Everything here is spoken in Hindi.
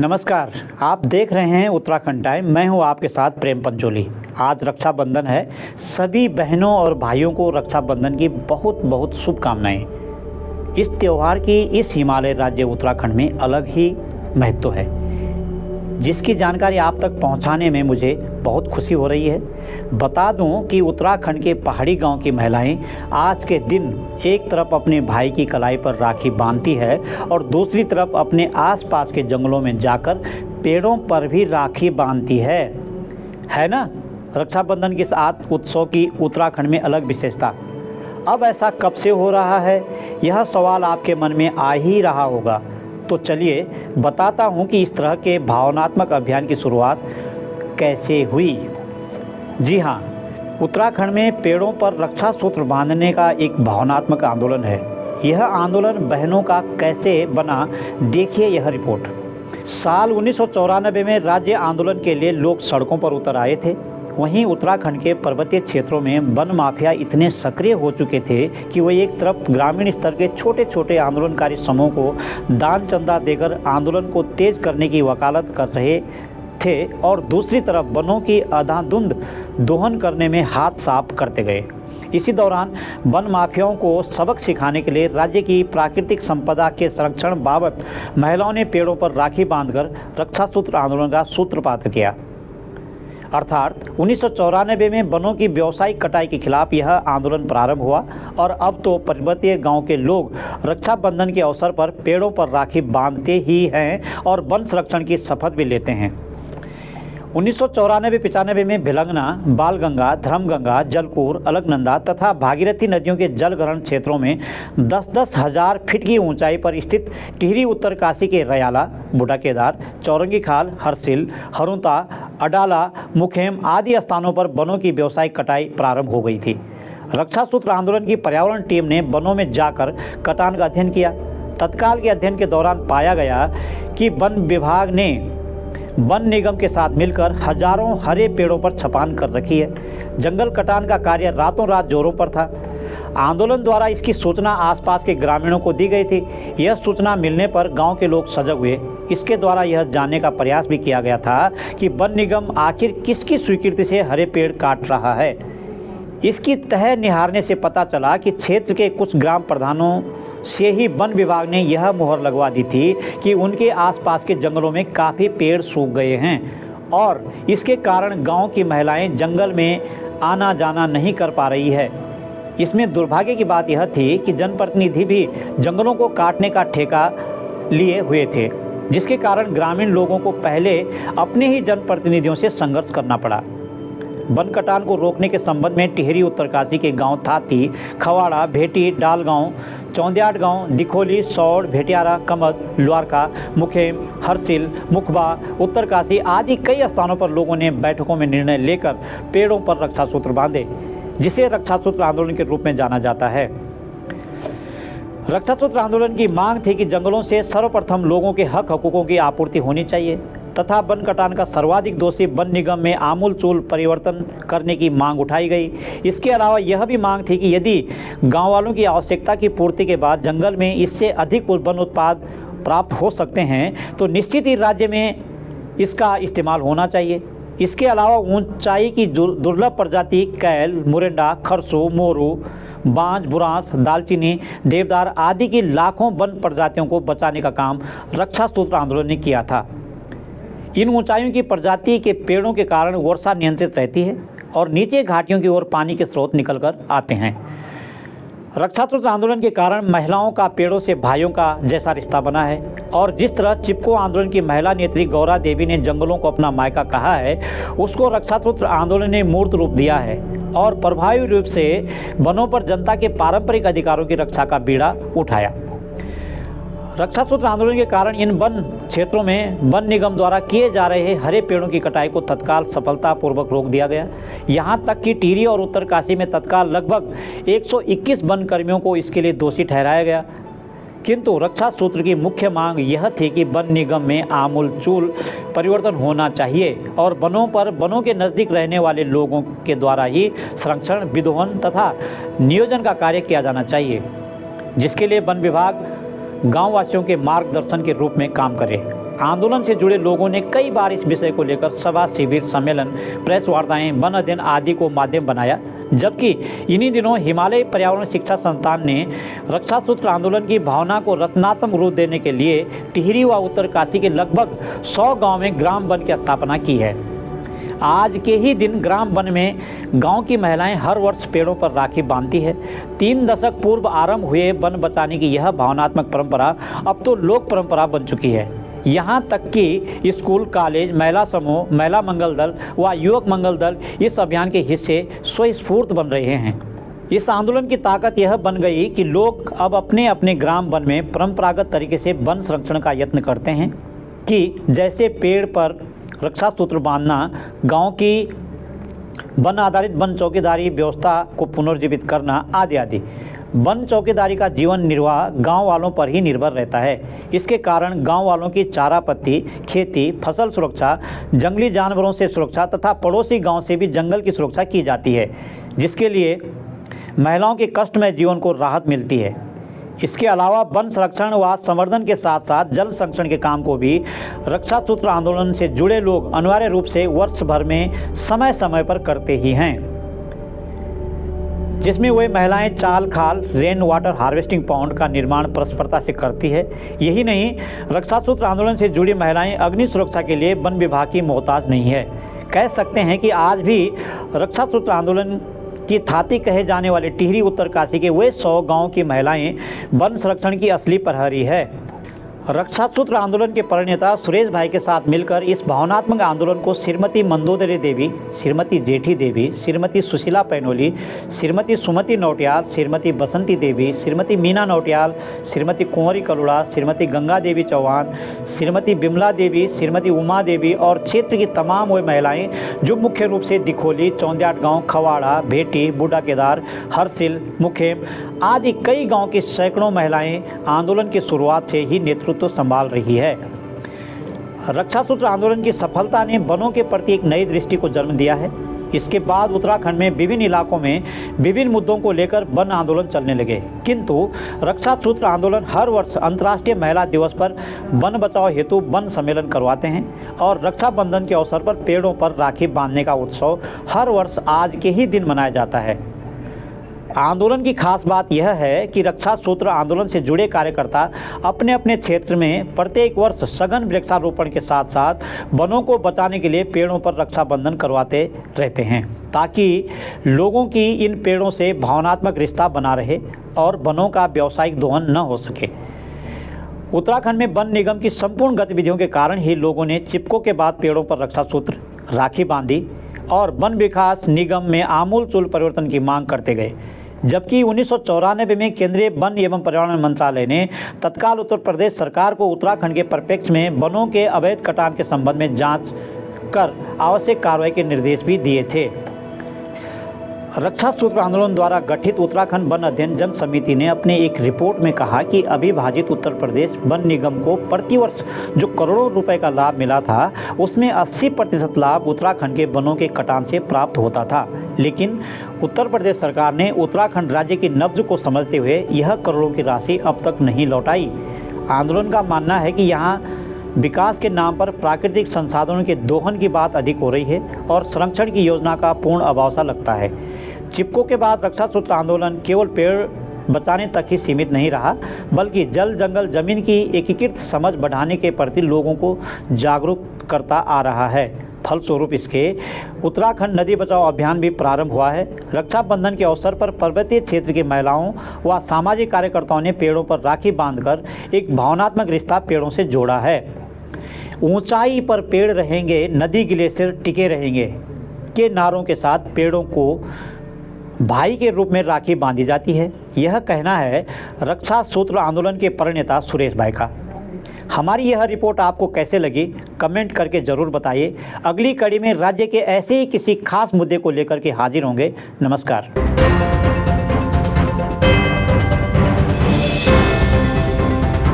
नमस्कार, आप देख रहे हैं उत्तराखंड टाइम। मैं हूं आपके साथ प्रेम पंचोली। आज रक्षाबंधन है। सभी बहनों और भाइयों को रक्षाबंधन की बहुत बहुत शुभकामनाएं। इस त्यौहार की इस हिमालय राज्य उत्तराखंड में अलग ही महत्व है, जिसकी जानकारी आप तक पहुंचाने में मुझे बहुत खुशी हो रही है। बता दूं कि उत्तराखंड के पहाड़ी गांव की महिलाएं आज के दिन एक तरफ अपने भाई की कलाई पर राखी बांधती है और दूसरी तरफ अपने आसपास के जंगलों में जाकर पेड़ों पर भी राखी बांधती है ना। रक्षाबंधन के साथ उत्सव की उत्तराखंड में अलग विशेषता। अब ऐसा कब से हो रहा है, यह सवाल आपके मन में आ ही रहा होगा। तो चलिए बताता हूँ कि इस तरह के भावनात्मक अभियान की शुरुआत कैसे हुई। जी हाँ, उत्तराखंड में पेड़ों पर रक्षा सूत्र बांधने का एक भावनात्मक आंदोलन है। यह आंदोलन बहनों का कैसे बना, देखिए यह रिपोर्ट। साल 1994 में राज्य आंदोलन के लिए लोग सड़कों पर उतर आए थे। वहीं उत्तराखंड के पर्वतीय क्षेत्रों में वन माफिया इतने सक्रिय हो चुके थे कि वे एक तरफ ग्रामीण स्तर के छोटे छोटे आंदोलनकारी समूह को दान चंदा देकर आंदोलन को तेज करने की वकालत कर रहे थे और दूसरी तरफ वनों की अंधाधुंध दोहन करने में हाथ साफ करते गए। इसी दौरान वन माफियाओं को सबक सिखाने के लिए राज्य की प्राकृतिक संपदा के संरक्षण बाबत महिलाओं ने पेड़ों पर राखी बांधकर रक्षा सूत्र आंदोलन का सूत्रपात किया। अर्थात 1994 में वनों की व्यावसायिक कटाई के खिलाफ यह आंदोलन प्रारंभ हुआ और अब तो पर्वतीय गांव के लोग रक्षाबंधन के अवसर पर पेड़ों पर राखी बांधते ही हैं और वन संरक्षण की शपथ भी लेते हैं। 1994-95 में भिलंगना, बालगंगा, धर्मगंगा, जलकूर, अलकनंदा तथा भागीरथी नदियों के जलग्रहण क्षेत्रों में 10-10 हज़ार फीट की ऊंचाई पर स्थित टिहरी उत्तरकाशी के रयाला, बूढ़ा केदार, चौरंगी खाल, हरसिल, हरुंता, अडाला, मुखेम आदि स्थानों पर वनों की व्यावसायिक कटाई प्रारंभ हो गई थी। रक्षा सूत्र आंदोलन की पर्यावरण टीम ने वनों में जाकर कटान का अध्ययन किया। तत्काल के अध्ययन के दौरान पाया गया कि वन विभाग ने वन निगम के साथ मिलकर हजारों हरे पेड़ों पर छपान कर रखी है। जंगल कटान का कार्य रातों रात जोरों पर था। आंदोलन द्वारा इसकी सूचना आसपास के ग्रामीणों को दी गई थी। यह सूचना मिलने पर गांव के लोग सजग हुए। इसके द्वारा यह जानने का प्रयास भी किया गया था कि वन निगम आखिर किसकी स्वीकृति से हरे पेड़ काट रहा है। इसकी तह निहारने से पता चला कि क्षेत्र के कुछ ग्राम प्रधानों से ही वन विभाग ने यह मुहर लगवा दी थी कि उनके आसपास के जंगलों में काफ़ी पेड़ सूख गए हैं और इसके कारण गांव की महिलाएं जंगल में आना जाना नहीं कर पा रही है। इसमें दुर्भाग्य की बात यह थी कि जनप्रतिनिधि भी जंगलों को काटने का ठेका लिए हुए थे, जिसके कारण ग्रामीण लोगों को पहले अपने ही जनप्रतिनिधियों से संघर्ष करना पड़ा। वन कटान को रोकने के संबंध में टिहरी उत्तरकाशी के गांव थाती, खवाड़ा, भेटी, डालगांव, चौंदियाट गांव, दिखोली, सौड़, भेटियारा, कमद, लुआरका, मुखेम, हरसिल, मुखबा, उत्तरकाशी आदि कई स्थानों पर लोगों ने बैठकों में निर्णय लेकर पेड़ों पर रक्षा सूत्र बांधे, जिसे रक्षा सूत्र आंदोलन के रूप में जाना जाता है। रक्षा सूत्र आंदोलन की मांग थी कि जंगलों से सर्वप्रथम लोगों के हक हकूकों की आपूर्ति होनी चाहिए तथा वन कटान का सर्वाधिक दोषी वन निगम में आमूलचूल परिवर्तन करने की मांग उठाई गई। इसके अलावा यह भी मांग थी कि यदि गांव वालों की आवश्यकता की पूर्ति के बाद जंगल में इससे अधिक वन उत्पाद प्राप्त हो सकते हैं तो निश्चित ही राज्य में इसका इस्तेमाल होना चाहिए। इसके अलावा ऊंचाई की दुर्लभ प्रजाति कैल, मुरंडा, खरसू, मोरू, बांज, बुरांस, दालचीनी, देवदार आदि की लाखों वन प्रजातियों को बचाने का काम रक्षा सूत्र आंदोलन ने किया था। इन ऊंचाइयों की प्रजाति के पेड़ों के कारण वर्षा नियंत्रित रहती है और नीचे घाटियों की ओर पानी के स्रोत निकलकर आते हैं। रक्षा सूत्र आंदोलन के कारण महिलाओं का पेड़ों से भाइयों का जैसा रिश्ता बना है और जिस तरह चिपको आंदोलन की महिला नेत्री गौरा देवी ने जंगलों को अपना मायका कहा है, उसको रक्षा सूत्र आंदोलन ने मूर्त रूप दिया है और प्रभावी रूप से वनों पर जनता के पारंपरिक अधिकारों की रक्षा का बीड़ा उठाया। रक्षा सूत्र आंदोलन के कारण इन वन क्षेत्रों में वन निगम द्वारा किए जा रहे हरे पेड़ों की कटाई को तत्काल सफलतापूर्वक रोक दिया गया। यहां तक कि टिहरी और उत्तरकाशी में तत्काल लगभग 121 वन कर्मियों को इसके लिए दोषी ठहराया गया। किंतु रक्षा सूत्र की मुख्य मांग यह थी कि वन निगम में आमूलचूल परिवर्तन होना चाहिए और वनों पर वनों के नज़दीक रहने वाले लोगों के द्वारा ही संरक्षण, विदोहन तथा नियोजन का कार्य किया जाना चाहिए, जिसके लिए वन विभाग गांव वासियों के मार्गदर्शन के रूप में काम करे। आंदोलन से जुड़े लोगों ने कई बार इस विषय को लेकर सभा, शिविर, सम्मेलन, प्रेस वार्ताएं, वन अध्ययन आदि को माध्यम बनाया। जबकि इन्हीं दिनों हिमालय पर्यावरण शिक्षा संस्थान ने रक्षा सूत्र आंदोलन की भावना को रचनात्मक रूप देने के लिए टिहरी व उत्तरकाशी के लगभग 100 गाँव में ग्राम वन की स्थापना की है। आज के ही दिन ग्राम वन में गांव की महिलाएं हर वर्ष पेड़ों पर राखी बांधती है। 3 दशक पूर्व आरंभ हुए वन बचाने की यह भावनात्मक परंपरा अब तो लोक परंपरा बन चुकी है। यहाँ तक कि स्कूल, कॉलेज, महिला समूह, महिला मंगल दल व युवक मंगल दल इस अभियान के हिस्से स्वस्फूर्त बन रहे हैं। इस आंदोलन की ताकत यह बन गई कि लोग अब अपने अपने ग्राम वन में परंपरागत तरीके से वन संरक्षण का यत्न करते हैं, कि जैसे पेड़ पर रक्षा सूत्र बांधना, गांव की वन आधारित वन चौकीदारी व्यवस्था को पुनर्जीवित करना आदि आदि। वन चौकीदारी का जीवन निर्वाह गांव वालों पर ही निर्भर रहता है। इसके कारण गांव वालों की चारा पत्ती, खेती, फसल सुरक्षा, जंगली जानवरों से सुरक्षा तथा पड़ोसी गांव से भी जंगल की सुरक्षा की जाती है, जिसके लिए महिलाओं के कष्टमय जीवन को राहत मिलती है। इसके अलावा वन संरक्षण व संवर्धन के साथ साथ जल संरक्षण के काम को भी रक्षा सूत्र आंदोलन से जुड़े लोग अनिवार्य रूप से वर्ष भर में समय समय पर करते ही हैं, जिसमें वे महिलाएं चाल खाल, रेन वाटर हार्वेस्टिंग पॉन्ड का निर्माण परस्परता से करती है। यही नहीं, रक्षा सूत्र आंदोलन से जुड़ी महिलाएं अग्नि सुरक्षा के लिए वन विभाग की मोहताज नहीं है। कह सकते हैं कि आज भी रक्षा सूत्र आंदोलन की थाती कहे जाने वाले टिहरी उत्तरकाशी के वे 100 गांव की महिलाएं वन संरक्षण की असली प्रहरी है। रक्षा सूत्र आंदोलन के प्रणेता सुरेश भाई के साथ मिलकर इस भावनात्मक आंदोलन को श्रीमती मंदोदरी देवी, श्रीमती जेठी देवी, श्रीमती सुशीला पैनोली, श्रीमती सुमति नौटियाल, श्रीमती बसंती देवी, श्रीमती मीना नौटियाल, श्रीमती कुंवरी कलुड़ा, श्रीमती गंगा देवी चौहान, श्रीमती बिमला देवी, श्रीमती उमा देवी और क्षेत्र की तमाम वे महिलाएं जो मुख्य रूप से दिखोली, चौंदियाट गाँव, खवाड़ा, भेटी, बूढ़ा केदार, हरसिल, मुखेम आदि कई गाँव की सैकड़ों महिलाएं आंदोलन की शुरुआत से ही नेतृत्व संभाल रही है। रक्षा सूत्र आंदोलन की सफलता ने वनों के प्रति एक नई दृष्टि को जन्म दिया है। इसके बाद उत्तराखंड में विभिन्न इलाकों में विभिन्न मुद्दों को लेकर वन आंदोलन चलने लगे, किंतु रक्षा सूत्र आंदोलन हर वर्ष अंतर्राष्ट्रीय महिला दिवस पर वन बचाओ हेतु वन सम्मेलन करवाते हैं और रक्षाबंधन के अवसर पर पेड़ों पर राखी बांधने का उत्सव हर वर्ष आज के ही दिन मनाया जाता है। आंदोलन की खास बात यह है कि रक्षा सूत्र आंदोलन से जुड़े कार्यकर्ता अपने अपने क्षेत्र में प्रत्येक वर्ष सघन वृक्षारोपण के साथ साथ वनों को बचाने के लिए पेड़ों पर रक्षाबंधन करवाते रहते हैं, ताकि लोगों की इन पेड़ों से भावनात्मक रिश्ता बना रहे और वनों का व्यावसायिक दोहन न हो सके। उत्तराखंड में वन निगम की संपूर्ण गतिविधियों के कारण ही लोगों ने चिपको के बाद पेड़ों पर रक्षा सूत्र राखी बांधी और वन विकास निगम में आमूलचूल परिवर्तन की मांग करते गए। जबकि 1994 में केंद्रीय वन एवं पर्यावरण मंत्रालय ने तत्काल उत्तर प्रदेश सरकार को उत्तराखंड के परिप्रेक्ष्य में वनों के अवैध कटान के संबंध में जांच कर आवश्यक कार्रवाई के निर्देश भी दिए थे। रक्षा सूत्र आंदोलन द्वारा गठित उत्तराखंड वन अध्ययन जन समिति ने अपने एक रिपोर्ट में कहा कि अविभाजित उत्तर प्रदेश वन निगम को प्रतिवर्ष जो करोड़ों रुपए का लाभ मिला था, उसमें 80% लाभ उत्तराखंड के वनों के कटान से प्राप्त होता था। लेकिन उत्तर प्रदेश सरकार ने उत्तराखंड राज्य की नब्ज को समझते हुए यह करोड़ों की राशि अब तक नहीं लौटाई। आंदोलन का मानना है कि यहाँ विकास के नाम पर प्राकृतिक संसाधनों के दोहन की बात अधिक हो रही है और संरक्षण की योजना का पूर्ण अभाव सा लगता है। चिपको के बाद रक्षा सूत्र आंदोलन केवल पेड़ बचाने तक ही सीमित नहीं रहा, बल्कि जल, जंगल, जमीन की एकीकृत समझ बढ़ाने के प्रति लोगों को जागरूक करता आ रहा है। फलस्वरूप इसके उत्तराखंड नदी बचाओ अभियान भी प्रारंभ हुआ है। रक्षाबंधन के अवसर पर पर्वतीय क्षेत्र की महिलाओं व सामाजिक कार्यकर्ताओं ने पेड़ों पर राखी बांधकर एक भावनात्मक रिश्ता पेड़ों से जोड़ा है। ऊंचाई पर पेड़ रहेंगे, नदी ग्लेशियर टिके रहेंगे के नारों के साथ पेड़ों को भाई के रूप में राखी बांधी जाती है। यह कहना है रक्षा सूत्र आंदोलन के प्रणेता सुरेश भाई का। हमारी यह रिपोर्ट आपको कैसे लगी, कमेंट करके ज़रूर बताइए। अगली कड़ी में राज्य के ऐसे ही किसी खास मुद्दे को लेकर के हाजिर होंगे। नमस्कार।